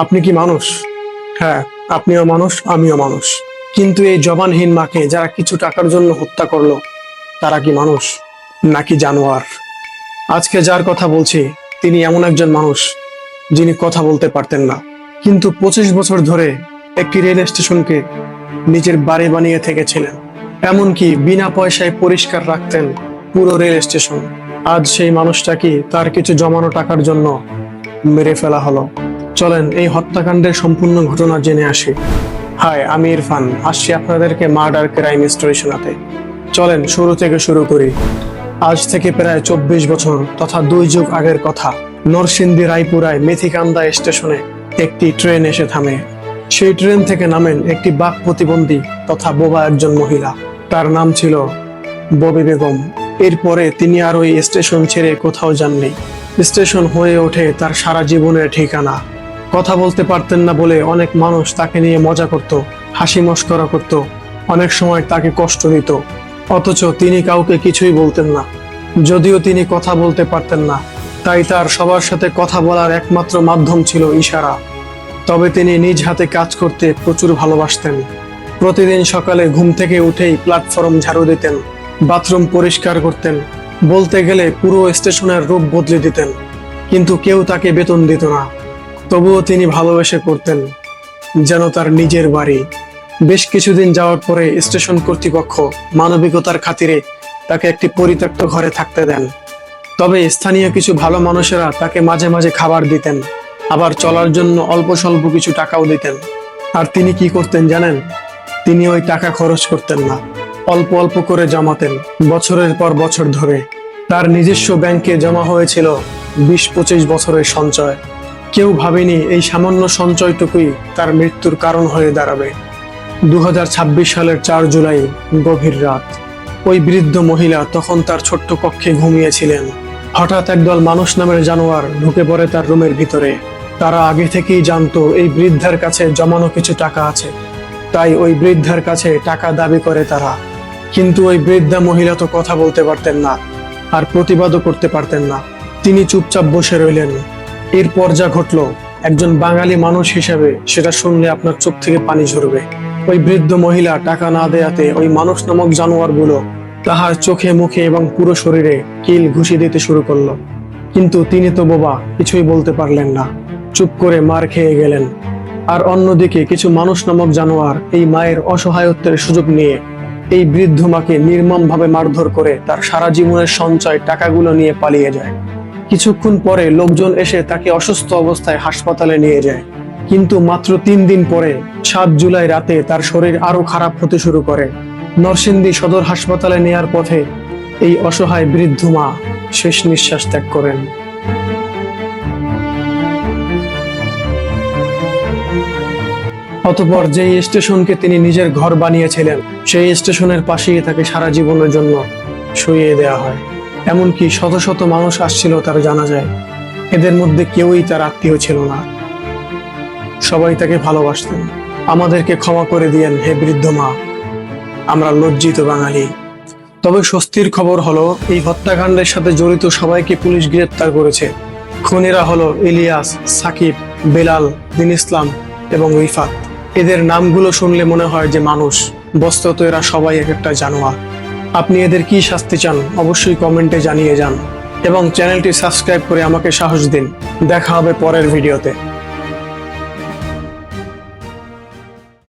আপনি কি মানুষ? হ্যাঁ, আপনিও মানুষ, আমিও মানুষ। কিন্তু এই জবানহীন মাকে যারা কিছু টাকার জন্য হত্যা করলো, তারা কি মানুষ নাকি জানোয়ার? আজকে যার কথা বলছি তিনি এমন একজন মানুষ যিনি কথা বলতে পারতেন না, কিন্তু 25 বছর ধরে একটি রেল স্টেশনকে নিজের বাড়ি বানিয়ে থেকেছিলেন। এমনকি বিনা পয়সায় পরিষ্কার রাখতেন পুরো রেল স্টেশন। আজ সেই মানুষটাকে তার কিছু জমানো টাকার জন্য মেরে ফেলা হলো। চলেন এই হত্যাকাণ্ডের সম্পূর্ণ ঘটনা জেনে আসি। হাই, আমি ইরফান, আসছি আপনাদেরকে মার্ডার ক্রাইম স্টোরি শোনাতে। চলেন শুরু থেকে শুরু করি। আজ থেকে প্রায় 24 বছর তথা 2 যুগ আগের কথা। নরসিংদী রায়পুরায় মেথিকান্দা স্টেশনে একটি ট্রেন এসে থামে। সেই ট্রেন থেকে নামেন একটি বাক প্রতিবন্ধী তথা বোবা একজন মহিলা। তার নাম ছিল ববি বেগম। এরপরে তিনি আর ওই স্টেশন ছেড়ে কোথাও যাননি। স্টেশন হয়ে ওঠে তার সারা জীবনের ঠিকানা। কথা বলতে পারতেন না বলে অনেক মানুষ তাকে নিয়ে মজা করত, হাসি মশকরা করত, অনেক সময় তাকে কষ্ট দিত। অথচ তিনি কাউকে কিছুই বলতেন না। যদিও তিনি কথা বলতে পারতেন না, তাই তার সবার সাথে কথা বলার একমাত্র মাধ্যম ছিল ইশারা। তবে তিনি নিজ হাতে কাজ করতে প্রচুর ভালোবাসতেন। প্রতিদিন সকালে ঘুম থেকে উঠেই প্ল্যাটফর্ম ঝাড়ু দিতেন, বাথরুম পরিষ্কার করতেন, বলতে গেলে পুরো স্টেশনের রূপ বদলে দিতেন। কিন্তু কেউ তাকে বেতন দিত না। তবুও তিনি ভালোবেসে করতেন, যেন তার নিজের বাড়ি। বেশ কিছুদিন যাওয়ার পরে স্টেশন কর্তৃপক্ষ মানবিকতার খাতিরে তাকে একটি পরিত্যক্ত ঘরে থাকতে দেন। তবে স্থানীয় কিছু ভালো মানুষেরা তাকে মাঝে মাঝে খাবার দিতেন, আবার চলার জন্য অল্প স্বল্প কিছু টাকাও দিতেন। আর তিনি কি করতেন জানেন? তিনি ওই টাকা খরচ করতেন না, অল্প অল্প করে জমাতেন বছরের পর বছর ধরে। তার নিজস্ব ব্যাংকে জমা হয়েছিল 20-25 বছরের সঞ্চয়। কেউ ভাবেনি এই সামান্য সঞ্চয়টুকুই তার মৃত্যুর কারণ হয়ে দাঁড়াবে। 2026 সালের 4 জুলাই গভীর রাত। ওই বৃদ্ধ মহিলা তখন তার ছোট্ট কক্ষে ঘুমিয়েছিলেন। হঠাৎ একদল মানুষ নামের জানোয়ার ঢুকে পড়ে তার রুমের ভিতরে। তারা আগে থেকেই জানতো এই বৃদ্ধার কাছে জমানো কিছু টাকা আছে, তাই ওই বৃদ্ধার কাছে টাকা দাবি করে তারা। কিন্তু ওই বৃদ্ধা মহিলা তো কথা বলতে পারতেন না, আর প্রতিবাদও করতে পারতেন না। তিনি চুপচাপ বসে রইলেন। এরপর যা ঘটলো, একজন বাঙালি মানুষ হিসেবে সেটা শুনলে আপনার চোখ থেকে পানি ঝরবে। ওই বৃদ্ধ মহিলা টাকা না দেয়াতে ওই মানুষ নামক জানোয়ারগুলো তাহার চোখে মুখে এবং পুরো শরীরে কিল ঘুষি দিতে শুরু করলো। কিন্তু তিনি তো বোবা, কিছুই বলতে পারলেন না, চুপ করে মার খেয়ে গেলেন। আর অন্যদিকে কিছু মানুষ নামক জানোয়ার এই মায়ের অসহায়ত্বের সুযোগ নিয়ে এই বৃদ্ধ মাকে নির্মমভাবে মারধর করে তার সারা জীবনের সঞ্চয় টাকাগুলো নিয়ে পালিয়ে যায়। কিছুক্ষণ পরে লোকজন এসে তাকে অসুস্থ অবস্থায় হাসপাতালে নিয়ে যায়। কিন্তু মাত্র 3 দিন পরে 7 জুলাই রাতে তার শরীর আরো খারাপ হতে শুরু করে। নরসিংদী সদর হাসপাতালে নেয়ার পথে এই অসহায় বৃদ্ধ মা শেষ নিঃশ্বাস ত্যাগ করেন। অতঃপর যেই স্টেশনকে তিনি নিজের ঘর বানিয়েছিলেন, সেই স্টেশনের পাশেই তাকে সারা জীবনের জন্য শুইয়ে দেওয়া হয়। এমনকি শত শত মানুষ আসছিল তার জানাজায়। এদের মধ্যে কেউই তার আত্মীয় ছিল না, সবাই তাকে ভালোবাসতেন। আমাদেরকে ক্ষমা করে দিয়েন হে বৃদ্ধ মা, আমরা লজ্জিত বাঙালি। তবে স্বস্তির খবর হলো, এই হত্যাকাণ্ডের সাথে জড়িত সবাইকে পুলিশ গ্রেপ্তার করেছে। খুনিরা হলো ইলিয়াস, সাকিব, বেলাল, দিন ইসলাম এবং রিফাত। এদের নামগুলো শুনলে মনে হয় যে মানুষ, বস্তুত এরা সবাই এক একটা জানোয়ার। আপনি এদের কি শাস্তি চান অবশ্যই কমেন্টে জানিয়ে যান এবং চ্যানেলটি সাবস্ক্রাইব করে আমাকে সাহস দিন। দেখা হবে পরের ভিডিওতে।